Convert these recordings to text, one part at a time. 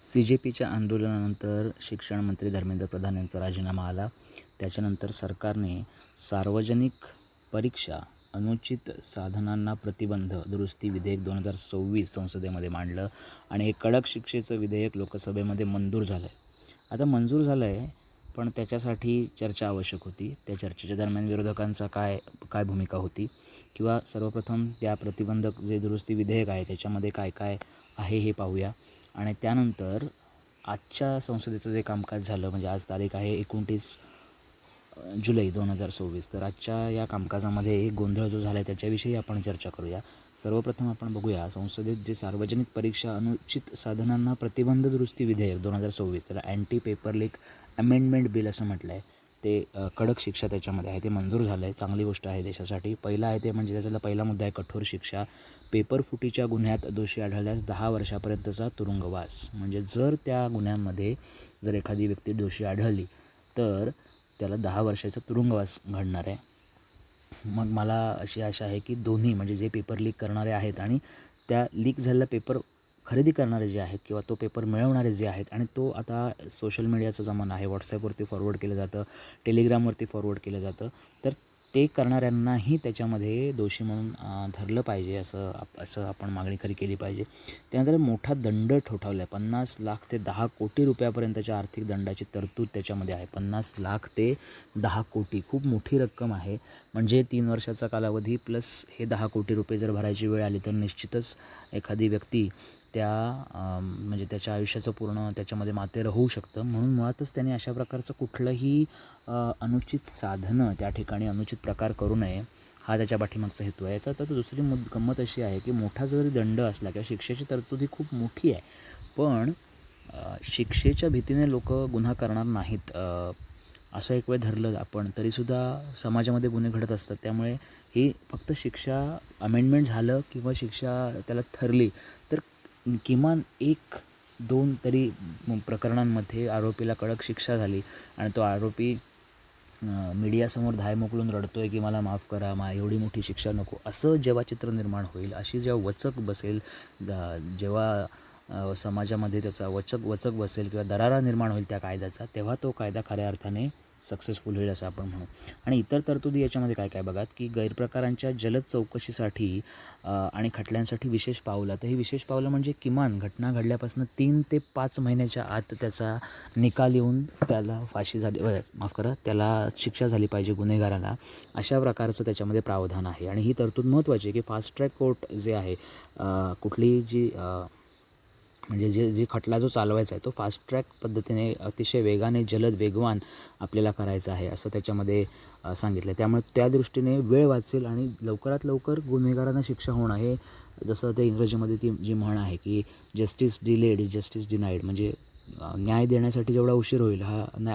CJPच्या आंदोलनानंतर शिक्षण मंत्री धर्मेंद्र प्रधान यांचा राजीनामा आला. त्याच्यानंतर सरकारने सार्वजनिक परीक्षा अनुचित साधनांना प्रतिबंध दुरुस्ती विधेयक 2024 संसदेमध्ये मांडलं आणि हे कडक शिक्षेचं विधेयक लोकसभेमध्ये मंजूर झालं आहे. आता मंजूर झालं आहे, पण त्याच्यासाठी चर्चा आवश्यक होती. त्या चर्चेच्या दरम्यान विरोधकांचा काय भूमिका होती, किंवा सर्वप्रथम त्या प्रतिबंधक जे दुरुस्ती विधेयक आहे त्याच्यामध्ये काय काय आहे हे पाहूया. आणि त्यानंतर आजच्या संसदेचं जे कामकाज झालं, म्हणजे आज तारीख आहे 29 जुलै 2024. तर आजच्या या कामकाजामध्ये गोंधळ जो झाला आहे त्याच्याविषयी आपण चर्चा करूया. सर्वप्रथम आपण बघूया संसदेत जे सार्वजनिक परीक्षा अनुचित साधनांना प्रतिबंध दुरुस्ती विधेयक 2024, त्याला anti paper leak amendment bill असं म्हटलं आहे. ते कडक शिक्षा त्याच्यामध्ये आहे, ते मंजूर झालं आहे. चांगली गोष्ट आहे देशासाठी. पहिला आहे ते म्हणजे त्याचा पहिला मुद्दा आहे कठोर शिक्षा. पेपरफुटीच्या गुन्ह्यात दोषी आढळल्यास 10 वर्षापर्यंतचा तुरुंगवास. म्हणजे जर त्या गुन्ह्यांमध्ये जर एखादी व्यक्ती दोषी आढळली तर त्याला 10 वर्षाचा तुरुंगवास घडणार आहे. मग मला अशी आशा आहे की दोन्ही, म्हणजे जे पेपर लीक करणारे आहेत आणि त्या लीक झालेला पेपर खरेदी करणारे जे आहेत किंवा तो पेपर मिळवणारे जे आहेत, आणि तो आता सोशल मीडियाचा जमाना आहे, व्हॉट्सॲपवरती फॉरवर्ड केलं जातं, टेलिग्रामवरती फॉरवर्ड केलं जातं, तर ते करणाऱ्यांनाही त्याच्यामध्ये दोषी म्हणून धरलं पाहिजे असं आपण मागणी खरी केली पाहिजे. त्यानंतर मोठा दंड ठोठावला आहे. 50 लाख ते 10 कोटी रुपयापर्यंतच्या आर्थिक दंडाची तरतूद त्याच्यामध्ये आहे. 50 लाख ते 10 कोटी खूप मोठी रक्कम आहे. म्हणजे 3 वर्षाचा कालावधी प्लस हे 10 कोटी रुपये जर भरायची वेळ आली तर निश्चितच एखादी व्यक्ती म्हणजे त्याच्या आयुष्याचं पूर्ण त्याच्यामध्ये मातेरं होऊ शकतं. म्हणून मुळातच त्याने अशा प्रकारचं कुठलंही अनुचित साधनं त्या ठिकाणी अनुचित प्रकार करू नये, हा त्याच्या पाठीमागचा हेतू आहे. याचा तर दुसरी गंमत अशी आहे की मोठा जरी दंड असला किंवा शिक्षेची तरतूद ही खूप मोठी आहे, पण शिक्षेच्या भीतीने लोक गुन्हा करणार नाहीत. असं एक वेळ धरलं आपण तरीसुद्धा समाजामध्ये गुन्हे घडत असतात. त्यामुळे ही फक्त शिक्षा अमेंडमेंट झालं किंवा शिक्षा त्याला ठरली तर किमान 1-2 तरी प्रकरणांमध्ये आरोपीला कडक शिक्षा झाली आणि तो आरोपी मीडियासमोर धाय मोकळून रडतोय की मला माफ करा, एवढी मोठी शिक्षा नको, असं जेव्हा चित्र निर्माण होईल, अशी जेव्हा वचक बसेल, जेव्हा समाजामध्ये त्याचा वचक बसेल किंवा दरारा निर्माण होईल त्या कायद्याचा, तेव्हा तो कायदा खऱ्या अर्थाने सक्सेसफुल होईल असं आपण म्हणू. आणि इतर तरतुदी याच्यामध्ये काय काय बघात की गैरप्रकारांच्या जलद चौकशीसाठी आणि खटल्यांसाठी विशेष पावलं. तर ही विशेष पावलं म्हणजे किमान घटना घडल्यापासून 3 ते 5 महिन्याच्या आत त्याचा निकाल येऊन त्याला त्याला शिक्षा झाली पाहिजे गुन्हेगाराला, अशा प्रकारचं त्याच्यामध्ये प्रावधान आहे. आणि ही तरतूद महत्त्वाची आहे की फास्ट ट्रॅक कोर्ट जे आहे, कुठलीही जी म्हणजे जे खटला जो चालवायचा आहे तो फास्ट ट्रॅक पद्धतीने अतिशय वेगाने जलद वेगवान आपल्याला करायचा आहे असं त्याच्यामध्ये सांगितलं. त्यामुळे त्या दृष्टीने वेळ वाचेल आणि लवकरात लवकर गुन्हेगारांना शिक्षा होणं, हे जसं ते इंग्रजीमध्ये ती जी म्हण आहे की justice delayed is justice denied. म्हणजे न्याय देण्यासाठी जेवढा उशीर होईल,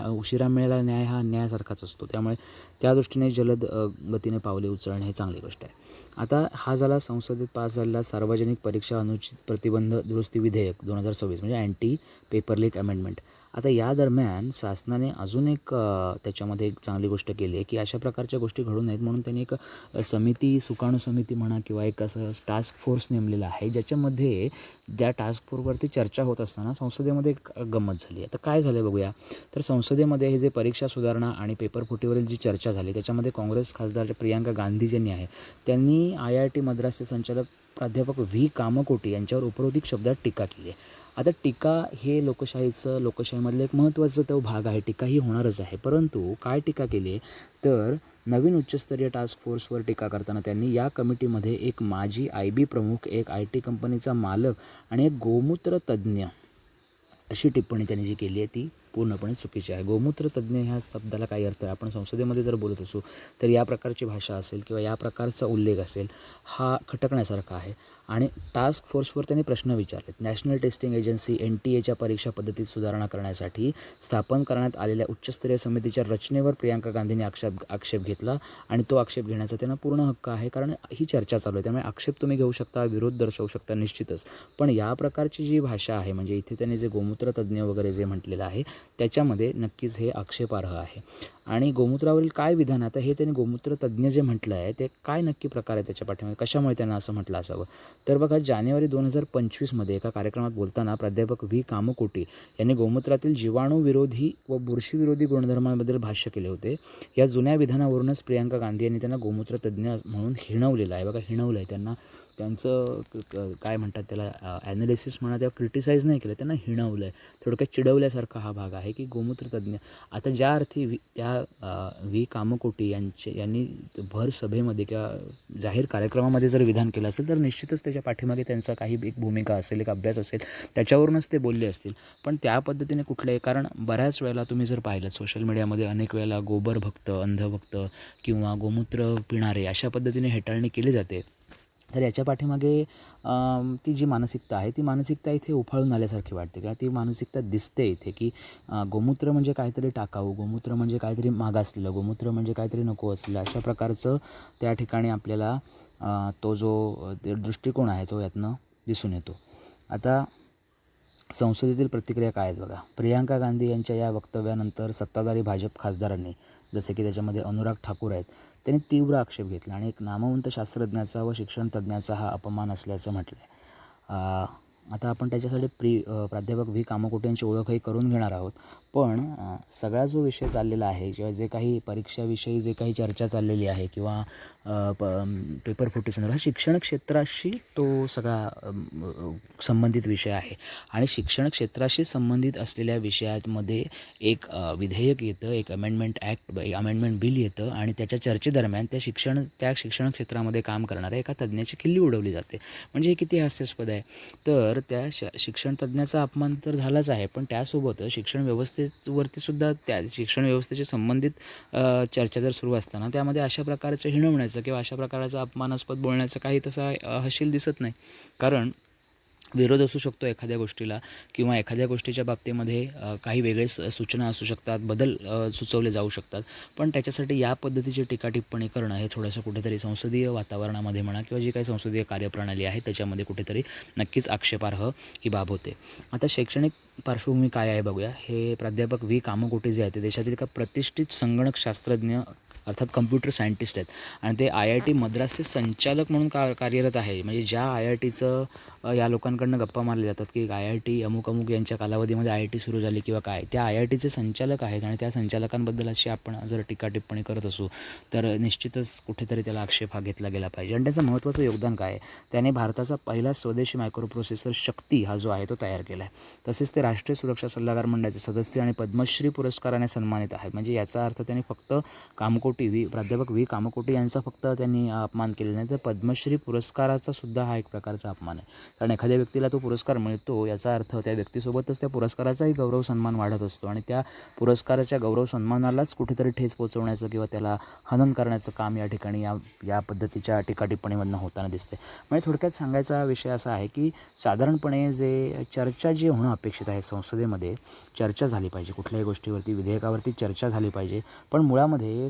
उशिरा मिळालेला न्याय हा न्यायासारखाच असतो. त्यामुळे त्या दृष्टीने जलद गतीने पावले उचलणे हे चांगली गोष्ट आहे. आता हा झाला संसदेत पास झालेला सार्वजनिक परीक्षा अनुचित प्रतिबंध दुरुस्ती विधेयक 2026, म्हणजे अँटी पेपर लीक अमेंडमेंट. आता या दरम्यान शासनाने अजून एक त्याच्यामध्ये एक चांगली गोष्ट केली आहे की अशा प्रकारच्या गोष्टी घडू नयेत म्हणून त्यांनी एक समिती, सुकाणू समिती म्हणा किंवा एक असं टास्क फोर्स नेमलेला आहे, ज्याच्यामध्ये त्या टास्क फोर्सवरती चर्चा होत असताना संसदेमध्ये एक गंमत झाली. आता काय झालं बघूया. तर संसदेमध्ये हे जे परीक्षा सुधारणा आणि पेपरफुटीवरील जी चर्चा झाली त्याच्यामध्ये काँग्रेस खासदार प्रियांका गांधी ज्यांनी आहे त्यांनी IIT मद्रासचे संचालक प्राध्यापक V कामकोटी यांच्यावर उपरोधिक शब्दात टीका केली आहे. आता टीका हे लोकशाहीमधलं एक महत्त्वाचा तो भाग आहे. टीका ही होणारच आहे, परंतु काय टीका केली आहे तर नवीन उच्चस्तरीय टास्क फोर्सवर टीका करताना त्यांनी या कमिटीमध्ये एक माजी IB प्रमुख, एक IT कंपनीचा मालक आणि एक गोमूत्र तज्ज्ञ अशी टिप्पणी त्यांनी जी केली आहे ती पूर्णपणे चुकीची आहे. गोमूत्र तज्ज्ञ ह्या शब्दाला काही अर्थ आहे. आपण संसदेमध्ये जर बोलत असू तर या प्रकारची भाषा असेल किंवा या प्रकारचा उल्लेख असेल हा खटकण्यासारखा आहे. आणि टास्क फोर्सवर त्यांनी प्रश्न विचारलेत. नॅशनल टेस्टिंग एजन्सी NTAच्या परीक्षा पद्धतीत सुधारणा करण्यासाठी स्थापन करण्यात आलेल्या उच्चस्तरीय समितीच्या रचनेवर प्रियांका गांधींनी आक्षेप घेतला आणि तो आक्षेप घेण्याचा त्यांना पूर्ण हक्क आहे, कारण ही चर्चा चालू आहे. त्यामुळे आक्षेप तुम्ही घेऊ शकता, विरोध दर्शवू शकता निश्चितच, पण या प्रकारची जी भाषा आहे, म्हणजे इथे त्यांनी जे गोमूत्र तज्ज्ञ वगैरे जे म्हटलेलं आहे त्याच्यामध्ये नक्कीच हे आक्षेपार्ह आहे. आणि गोमूत्रावरील काय विधान, आता हे त्यांनी गोमूत्र तज्ज्ञ जे म्हटलं आहे ते काय नक्की प्रकार आहे त्याच्या पाठीमागे, कशामुळे त्यांना असं म्हटलं असावं. तर बघा, जानेवारी 2025मध्ये एका कार्यक्रमात बोलताना प्राध्यापक व्ही कामकोटी यांनी गोमूत्रातील जीवाणूविरोधी व बुरशीविरोधी गुणधर्मांबद्दल भाष्य केले होते. या जुन्या विधानावरूनच प्रियांका गांधी यांनी त्यांना गोमूत्रतज्ज्ञ म्हणून हिणवलेलं आहे. बघा, हिणवलं आहे त्यांना. त्यांचं काय म्हणतात त्याला, ॲनालिसिस म्हणा, त्या क्रिटिसाइज नाही केलं, त्यांना हिणवलं आहे. थोडक्यात चिडवल्यासारखा हा भाग आहे की गोमूत्रतज्ज्ञ. आता ज्या अर्थी व्ही कामकोटी यांनी भर सभेमध्ये किंवा जाहीर कार्यक्रमामध्ये जर विधान केलं असेल तर निश्चितच त्याच्या पाठीमागे त्यांचा काही एक भूमिका असेल, एक अभ्यास असेल, त्याच्यावरूनच ते बोलले असतील. पण त्या पद्धतीने कुठले, कारण बऱ्याच वेळेला तुम्ही जर पाहिलं सोशल मीडियामध्ये अनेक वेळेला गोबर भक्त, अंधभक्त किंवा गोमूत्र पिणारे अशा पद्धतीने हेटाळणी केली जाते. तर याच्या पाठीमागे ती जी मानसिकता आहे, ती मानसिकता इथे उफाळून आल्यासारखी वाटते किंवा ती मानसिकता दिसते इथे की गोमूत्र म्हणजे काहीतरी टाकाऊ, गोमूत्र म्हणजे काहीतरी मागासलेलं, गोमूत्र म्हणजे काहीतरी नको असलेलं, अशा प्रकारचं त्या ठिकाणी आपल्याला तो जो दृष्टिकोन आहे तो यातनं दिसून येतो. आता संसदेतील प्रतिक्रिया काय आहेत बघा. प्रियांका गांधी यांच्या या वक्तव्यानंतर सत्ताधारी भाजप खासदारांनी, जसे की त्याच्यामध्ये अनुराग ठाकूर आहेत, त्यांनी तीव्र आक्षेप घेतला आणि एक नामवंत शास्त्रज्ञाचा व शिक्षणतज्ज्ञाचा हा अपमान असल्याचं म्हटलं आहे. आता आपण त्याच्यासाठी प्राध्यापक व्ही कामकोटी यांची ओळखही करून घेणार आहोत. पण सगळा जो विषय चाललेला आहे किंवा जे काही परीक्षाविषयी जे काही चर्चा चाललेली आहे किंवा पेपर फुटीसंदर्भात, हा शिक्षण क्षेत्राशी तो सगळा संबंधित विषय आहे. आणि शिक्षण क्षेत्राशी संबंधित असलेल्या विषयामध्ये एक विधेयक येतं, एक अमेंडमेंट बिल येतं आणि त्याच्या चर्चेदरम्यान त्या शिक्षण क्षेत्रामध्ये काम करणाऱ्या एका तज्ज्ञाची खिल्ली उडवली जाते. म्हणजे हे किती हास्यास्पद आहे. तर त्या शिक्षण तज्ज्ञाचा अपमान तर झालाच आहे, पण त्यासोबतच शिक्षण व्यवस्थेवरती सुद्धा, त्या शिक्षण व्यवस्थेशी संबंधित चर्चा जर सुरू असताना त्यामध्ये अशा प्रकारचं हिणवण्याचं किंवा अशा प्रकारचं अपमानास्पद बोलण्याचं काही तसा हशील दिसत नाही. कारण विरोध असू शकतो एखाद्या गोष्टीला किंवा एखाद्या गोष्टीच्या बाबतीमध्ये काही वेगळे सूचना असू शकतात, बदल सुचवले जाऊ शकतात. पण त्याच्यासाठी या पद्धतीची टीका टिप्पणी करणं हे थोडंसं कुठेतरी संसदीय वातावरणामध्ये म्हणा किंवा जी काही संसदीय कार्यप्रणाली आहे त्याच्यामध्ये कुठेतरी नक्कीच आक्षेपार्ह ही बाब होते. आता शैक्षणिक पार्श्वभूमी काय आहे बघूया. हे प्राध्यापक व्ही कामकोटी जे आहेत ते देशातील एका प्रतिष्ठित संगणक शास्त्रज्ञ अर्थात कम्प्युटर सायंटिस्ट आहेत आणि ते IIT मद्रासचे संचालक म्हणून कार्यरत आहे. म्हणजे ज्या IITचं या लोकांकडनं गप्पा मारल्या जातात की IIT अमुक अमुक यांच्या कालावधीमध्ये IIT सुरू झाली किंवा काय, त्या IITचे संचालक आहेत आणि त्या संचालकांबद्दल अशी आपण जर टीका टिप्पणी करत असू तर निश्चितच कुठेतरी त्याला आक्षेप हा घेतला गेला पाहिजे. आणि त्याचं महत्त्वाचं योगदान काय आहे, त्याने भारताचा पहिला स्वदेशी मायक्रोप्रोसेसर शक्ती हा जो आहे तो तयार केला आहे. तसेच ते राष्ट्रीय सुरक्षा सल्लागार मंडळाचे सदस्य आणि पद्मश्री पुरस्काराने सन्मानित आहेत. म्हणजे याचा अर्थ त्यांनी फक्त प्राध्यापक व्ही कामकोटी यांचा फक्त त्यांनी अपमान केलेला नाही, तर पद्मश्री पुरस्काराचा सुद्धा हा एक प्रकारचा अपमान आहे. कारण एखाद्या व्यक्तीला तो पुरस्कार मिळतो याचा अर्थ त्या व्यक्तीसोबतच त्या पुरस्काराचाही गौरव सन्मान वाढत असतो आणि त्या पुरस्काराच्या गौरव सन्मानालाच कुठेतरी ठेच पोचवण्याचं किंवा त्याला हनन करण्याचं काम या ठिकाणी या पद्धतीच्या टीका टिप्पणीमधून होताना दिसते. म्हणजे थोडक्यात सांगायचा विषय असा आहे की साधारणपणे चर्चा जी होणं अपेक्षित आहे, संसदेमध्ये चर्चा झाली पाहिजे, कुठल्याही गोष्टीवरती, विधेयकावरती चर्चा झाली पाहिजे. पण मुळामध्ये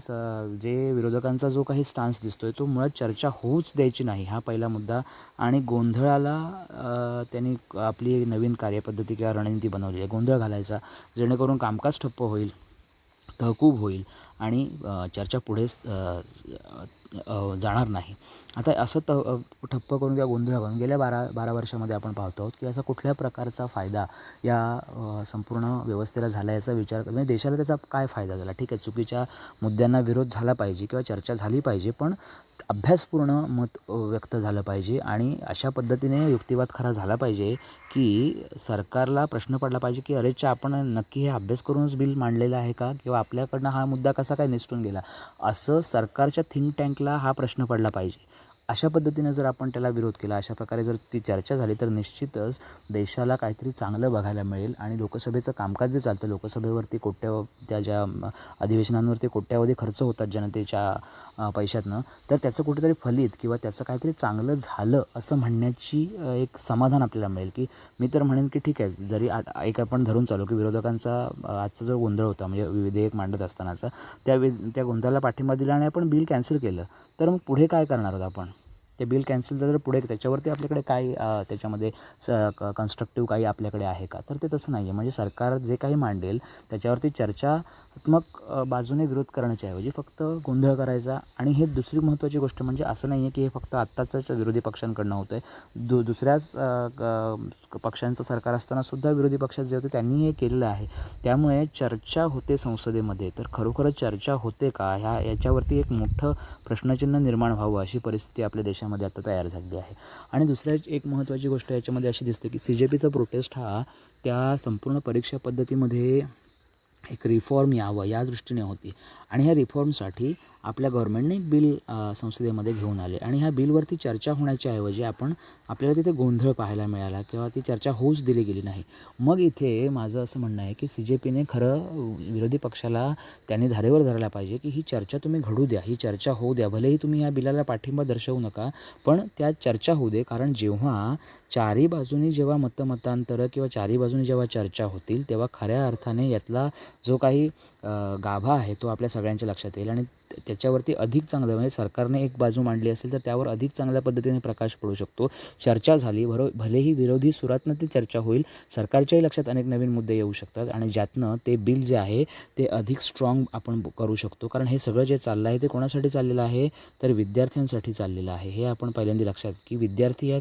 जे विरोधकांचा जो काही स्टान्स दिसतोय तो मुळात चर्चा होऊच द्यायची नाही, हा पहिला मुद्दा. आणि गोंधळाला त्यांनी आपली नवीन कार्यपद्धती किंवा रणनीती बनवली आहे, गोंधळ घालायचा, जेणेकरून कामकाज ठप्प होईल, तहकूब होईल आणि चर्चा पुढे जाणार नाही. आता असं ठप्प करून किंवा गोंधळ घालून गेल्या 12 वर्षामध्ये आपण पाहतो आहोत की असा कुठल्या प्रकारचा फायदा या संपूर्ण व्यवस्थेला झाला याचा विचार म्हणजे देशाला त्याचा काय फायदा झाला. ठीक आहे, चुकीच्या मुद्द्यांना विरोध झाला पाहिजे किंवा चर्चा झाली पाहिजे, पण अभ्यासपूर्ण मत व्यक्त झालं पाहिजे आणि अशा पद्धतीने युक्तिवाद खरा झाला पाहिजे की सरकारला प्रश्न पडला पाहिजे की अरेच्या, आपण नक्की हे अभ्यास करूनच बिल मांडलेलं आहे का किंवा आपल्याकडनं हा मुद्दा कसा काय निसटून गेला, असं सरकारच्या थिंक टँकला हा प्रश्न पडला पाहिजे. अशा पद्धतीनं जर आपण त्याला विरोध केला, अशा प्रकारे जर ती चर्चा झाली तर निश्चितच देशाला काहीतरी चांगलं बघायला मिळेल आणि लोकसभेचं कामकाज जे चालतं, लोकसभेवरती त्या ज्या अधिवेशनांवरती कोट्यावधी खर्च होतात जनतेच्या पैशातनं, तर त्याचं कुठेतरी फलित किंवा त्याचं काहीतरी चांगलं झालं असं म्हणण्याची एक समाधान आपल्याला मिळेल. की मी तर म्हणेन की ठीक आहे, जरी एक आपण धरून चालू की विरोधकांचा आजचा जो गोंधळ होता म्हणजे विधेयक मांडत असतानाचा, त्या गोंधळाला पाठिंबा दिला आणि आपण बिल कॅन्सल केलं, तर मग पुढे काय करणार आहोत आपण. ते बिल कॅन्सल झालं तर पुढे त्याच्यावरती आपल्याकडे काय त्याच्यामध्ये कन्स्ट्रक्टिव्ह काही आपल्याकडे आहे का? तर ते तसं नाही आहे. म्हणजे सरकार जे काही मांडेल त्याच्यावरती चर्चात्मक बाजूने विरोध करण्याच्या ऐवजी फक्त गोंधळ करायचा. आणि हे दुसरी महत्त्वाची गोष्ट म्हणजे असं नाही आहे की हे फक्त आत्ताच विरोधी पक्षांकडनं होतं आहे. दुसऱ्याच पक्षांचं सरकार असतानासुद्धा विरोधी पक्षात जे होते त्यांनी हे केलेलं आहे. त्यामुळे चर्चा होते संसदेमध्ये, तर खरोखरच चर्चा होते का याच्यावरती एक मोठं प्रश्नचिन्ह निर्माण व्हावं अशी परिस्थिती आपल्या देशामध्ये आता तयार झाली आहे. आणि दुसऱ्या एक महत्त्वाची गोष्ट याच्यामध्ये अशी दिसते की CJPचा प्रोटेस्ट हा त्या संपूर्ण परीक्षा पद्धतीमध्ये एक रिफॉर्म यावं या दृष्टीने होती. आणि ह्या रिफॉर्मसाठी आपल्या गव्हर्नमेंटने एक बिल संसदेमध्ये घेऊन आले आणि ह्या बिलवरती चर्चा होण्याच्या ऐवजी आपल्याला तिथे गोंधळ पाहायला मिळाला किंवा ती चर्चा होऊच दिली गेली नाही. मग इथे माझं असं म्हणणं आहे की CJPने खरं विरोधी पक्षाला त्यांनी धारेवर धरायला पाहिजे की ही चर्चा तुम्ही घडू द्या, ही चर्चा होऊ द्या. भलेही तुम्ही या बिलाला पाठिंबा दर्शवू नका, पण त्या चर्चा होऊ दे. कारण जेव्हा चारी बाजूनी जेव्हा मतांतरं किंवा चारी बाजूनी जेव्हा चर्चा होतील तेव्हा खऱ्या अर्थाने यातला जो काही गाभा आहे तो आपल्या सगळ्यांच्या लक्षात येईल आणि त्याच्यावरती अधिक चांगलं म्हणजे सरकारने एक बाजू मांडली असेल तर त्यावर अधिक चांगल्या पद्धतीने प्रकाश पडू शकतो. चर्चा झाली भलेही विरोधी सुरातनं ती चर्चा होईल, सरकारच्याही लक्षात अनेक नवीन मुद्दे येऊ शकतात आणि ज्यातनं ते बिल जे आहे ते अधिक स्ट्रॉंग आपण करू शकतो. कारण हे सगळं जे चाललं आहे ते कोणासाठी चाललेलं आहे, तर विद्यार्थ्यांसाठी चाललेलं आहे. हे आपण पहिल्यांदा लक्षात की विद्यार्थी या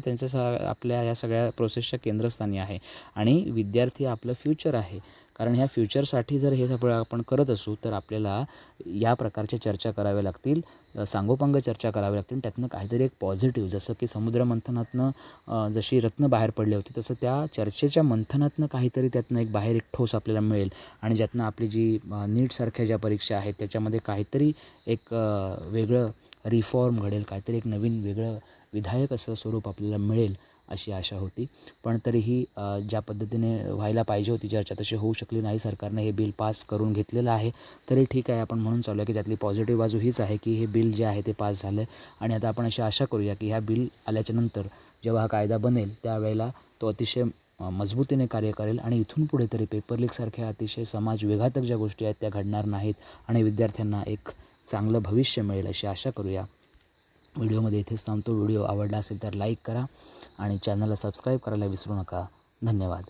आपल्या या सगळ्या प्रोसेसच्या केंद्रस्थानी आहे आणि विद्यार्थी आपलं फ्युचर आहे. कारण ह्या फ्युचरसाठी जर हे सगळं आपण करत असू तर आपल्याला या प्रकारच्या चर्चा कराव्या लागतील, सांगोपांग चर्चा कराव्या लागतील. त्यातनं काहीतरी एक पॉझिटिव्ह, जसं की समुद्रमंथनातनं जशी रत्न बाहेर पडली होती तसं त्या चर्चेच्या मंथनातनं काहीतरी त्यातनं एक बाहेर एक ठोस आपल्याला मिळेल आणि ज्यातनं आपली जी नीटसारख्या ज्या परीक्षा आहेत त्याच्यामध्ये काहीतरी एक वेगळं रिफॉर्म घडेल, काहीतरी एक नवीन वेगळं विधायक असं स्वरूप आपल्याला मिळेल अशी आशा होती. पण तरीही ज्या पद्धतीने व्हायला पाहिजे होती चर्चा तशी होऊ शकली नाही. सरकारने हे बिल पास करून घेतलेलं आहे तरी ठीक आहे. आपण म्हणून चालू आहे की त्यातली पॉझिटिव्ह बाजू हीच आहे की हे बिल जे आहे ते पास झालं आहे आणि आता आपण अशी आशा करूया की ह्या बिल आल्याच्या नंतर जेव्हा हा कायदा बनेल त्यावेळेला तो अतिशय मजबूतीने कार्य करेल आणि इथून पुढे तरी पेपर लीकसारख्या अतिशय समाज विघातक ज्या गोष्टी आहेत त्या घडणार नाहीत आणि विद्यार्थ्यांना एक चांगलं भविष्य मिळेल अशी आशा करूया. व्हिडिओमध्ये इथेच थांबतो. व्हिडिओ आवडला असेल तर लाईक करा आणि चॅनलला सबस्क्राईब करायला विसरू नका. धन्यवाद.